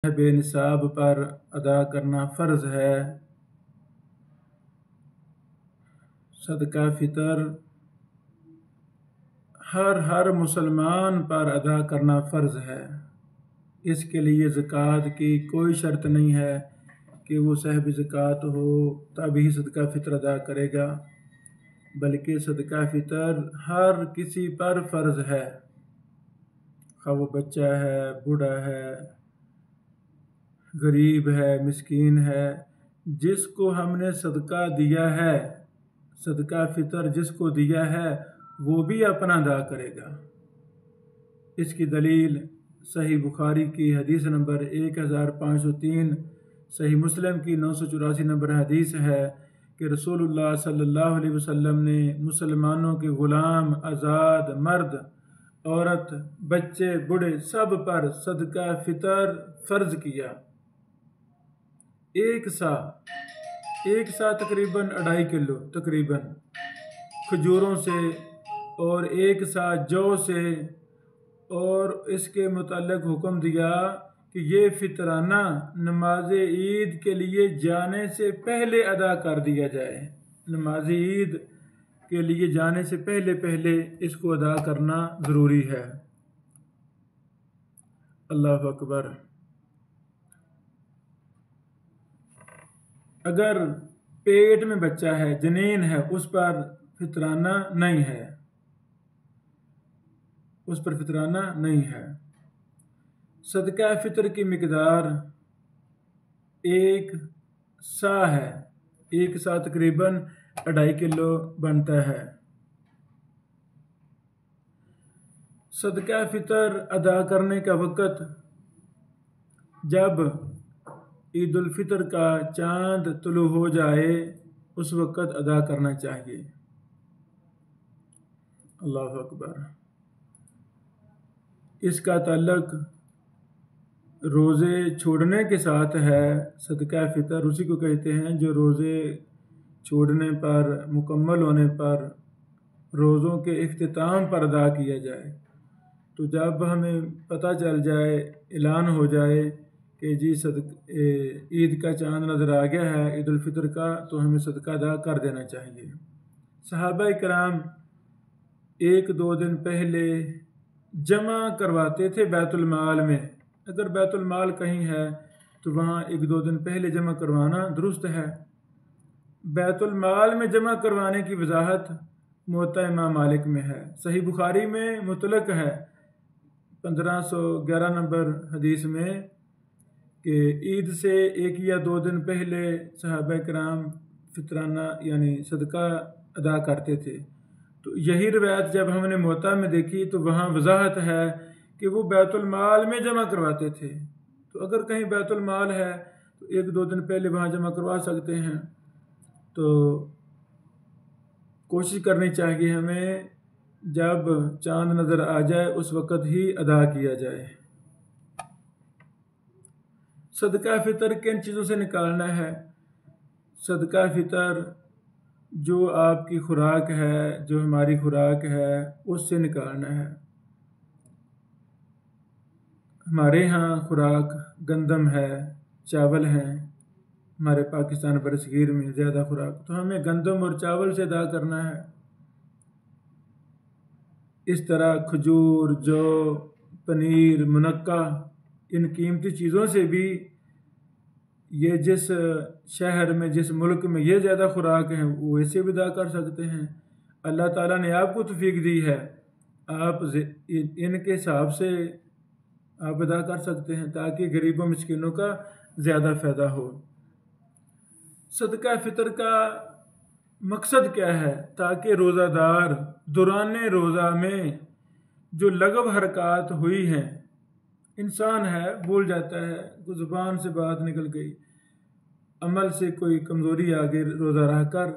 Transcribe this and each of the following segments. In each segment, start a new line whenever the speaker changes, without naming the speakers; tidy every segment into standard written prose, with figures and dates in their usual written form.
बे निसाब पर अदा करना फ़र्ज़ है। सदका फ़ितर हर मुसलमान पर अदा करना फ़र्ज़ है। इसके लिए ज़कात की कोई शर्त नहीं है कि वो साहिब ज़कात हो तभी सदका फ़ितर अदा करेगा, बल्कि सदका फ़ितर हर किसी पर फ़र्ज़ है, खा वो बच्चा है, बूढ़ा है, गरीब है, मिस्कीन है। जिसको हमने सदका दिया है, सदका फ़ितर जिसको दिया है वो भी अपना अदा करेगा। इसकी दलील सही बुखारी की हदीस नंबर 1503, सही मुस्लिम की 984 नंबर हदीस है कि रसूलुल्लाह सल्लल्लाहु अलैहि वसल्लम ने मुसलमानों के ग़ुलाम, आज़ाद, मर्द, औरत, बच्चे, बूढ़े सब पर सदका फ़ितर फ़र्ज़ किया। एक सा तकरीबन 2.5 किलो तकरीबन खजूरों से और 1 सा जौ से, और इसके मुताल्लिक़ हुक्म दिया कि ये फ़ितराना नमाज ईद के लिए जाने से पहले अदा कर दिया जाए। नमाज ईद के लिए जाने से पहले इसको अदा करना ज़रूरी है। अल्लाह अकबर। अगर पेट में बच्चा है, जनीन है, उस पर फ़ितराना नहीं है, उस पर फ़ितराना नहीं है। सदका फ़ितर की मिक़दार 1 सा है। 1 सा तकरीबन 2.5 किलो बनता है। सदका फ़ितर अदा करने का वक़्त जब ईद उल फ़ितर का चाँद तुलू हो जाए उस वक़्त अदा करना चाहिए। अल्लाह अकबर। इसका ताल्लुक़ रोज़े छोड़ने के साथ है। सदका फ़ितर उसी को कहते हैं जो रोज़े छोड़ने पर, मुकम्मल होने पर, रोज़ों के इख्तिताम पर अदा किया जाए। तो जब हमें पता चल जाए, ऐलान हो जाए कि जी ईद का चाँद नज़र आ गया है, ईद उल फ़ितर का, तो हमें सदका अदा कर देना चाहिए। सहाबा किराम 1-2 दिन पहले जमा करवाते थे बैतुल माल में। अगर बैतुल माल कहीं है तो वहाँ 1-2 दिन पहले जमा करवाना दुरुस्त है। बैतुल माल में जमा करवाने की वजाहत मुवत्ता इमाम मालिक में है। सही बुखारी में मुतलक है 1511 नंबर हदीस में कि ईद से 1 या 2 दिन पहले सहाबा किराम फ़ितराना यानी सदका अदा करते थे। तो यही रवायत जब हमने मुवत्ता में देखी तो वहाँ वजाहत है कि वो बैतुल माल में जमा करवाते थे। तो अगर कहीं बैतुल माल है तो 1-2 दिन पहले वहाँ जमा करवा सकते हैं। तो कोशिश करनी चाहिए हमें जब चाँद नज़र आ जाए उस वक़्त ही अदा किया जाए। सदका फ़ितर किन चीज़ों से निकालना है? सदका फ़ितर जो आपकी खुराक है, जो हमारी खुराक है, उससे निकालना है। हमारे यहाँ खुराक गंदम है, चावल हैं, हमारे पाकिस्तान बरसगीर में ज़्यादा खुराक, तो हमें गंदम और चावल से अदा करना है। इस तरह खजूर, जौ, पनीर, मुनक्का, इन कीमती चीज़ों से भी ये जिस शहर में, जिस मुल्क में ये ज़्यादा खुराक हैं वो ऐसे भी अदा कर सकते हैं। अल्लाह ताला ने आपको तौफीक दी है, आप इनके हिसाब से आप अदा कर सकते हैं ताकि गरीबों मिस्किनों का ज़्यादा फ़ायदा हो। सदका फ़ितर का मकसद क्या है? ताकि रोज़ादार दौराने रोज़ा में जो लगव हरकत हुई हैं, इंसान है भूल जाता है, ज़ुबान से बात निकल गई, अमल से कोई कमज़ोरी आ गई रोज़ा रह कर,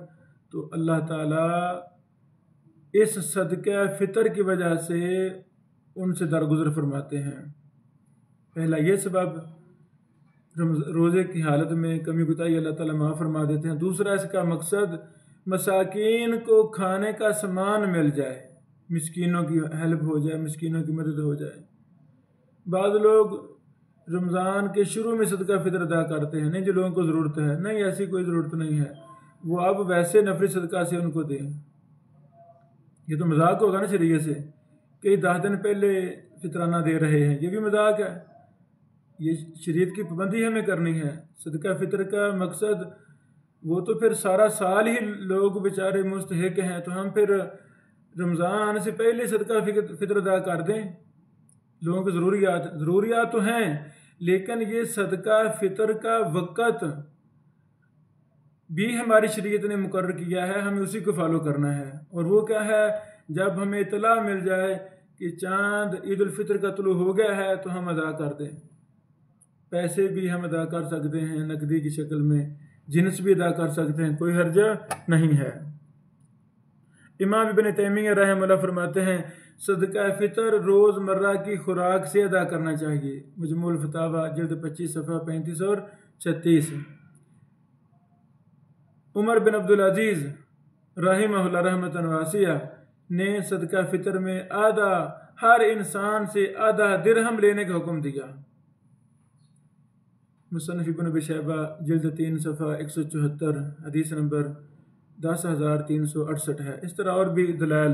तो अल्लाह ताला इस सदका फ़ितर की वजह से उनसे दरगुज़र फरमाते हैं। पहला ये सबब, रोज़े की हालत में कमी कोताही अल्लाह ताला माफ़ फरमा देते हैं। दूसरा इसका मकसद मसाकीन को खाने का सामान मिल जाए, मिस्कीनों की हेल्प हो जाए, मिस्कीनों की मदद हो जाए। बाद लोग رمضان کے شروع میں صدقہ فطر ادا کرتے ہیں، نہیں جو لوگوں کو ضرورت ہے، نہیں ایسی کوئی ضرورت نہیں ہے، وہ اب ویسے نفلی صدقہ سے ان کو دیں۔ یہ تو مذاق ہوگا نا شریعت سے کہ 10 دن پہلے فطرانہ دے رہے ہیں، یہ بھی مذاق ہے۔ یہ شریعت کی پابندی ہمیں کرنی ہے۔ صدقہ فطر کا مقصد وہ تو پھر سارا سال ہی لوگ بیچارے مستحق ہیں، تو ہم پھر رمضان آنے سے پہلے صدقہ فطر ادا کر دیں۔ لوگوں کی ضروریات تو ہیں، لیکن یہ صدقہ فطر کا وقت بھی ہماری شریعت نے مقرر کیا ہے، ہمیں اسی کو فالو کرنا ہے۔ اور وہ کیا ہے؟ جب ہمیں اطلاع مل جائے کہ چاند عید الفطر کا طلوع ہو گیا ہے تو ہم ادا کر دیں۔ پیسے بھی ہم ادا کر سکتے ہیں نقدی کی شکل میں، جنس بھی ادا کر سکتے ہیں، کوئی حرج نہیں ہے۔ امام ابن تیمیہ رحمہ اللہ فرماتے ہیں صدقہ فطر روز مرہ کی خوراک سے ادا کرنا چاہیے۔ مجموع الفتاوی جلد 25 صفحہ 35 اور 36۔ عمر بن عبدالعزیز رحمہ اللہ رحمۃ واسعہ نے صدقہ فطر میں ہر انسان سے آدھا درہم لینے کا حکم دیا۔ مصنف ابن ابی شیبہ جلد 3 صفحہ 174 حدیث نمبر 10,368 ہے۔ اس طرح اور بھی دلائل،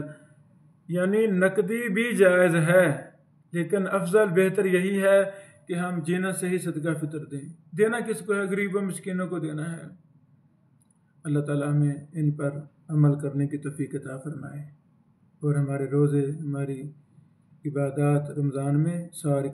یعنی نقدی بھی جائز ہے، لیکن افضل بہتر یہی ہے کہ ہم جنس سے ہی صدقہ فطر دیں۔ دینا کس کو ہے؟ غریبوں مسکینوں کو دینا ہے۔ اللہ تعالیٰ ہمیں ان پر عمل کرنے کی توفیق عطا فرمائے، اور ہمارے روزے، ہماری عبادات رمضان میں ساری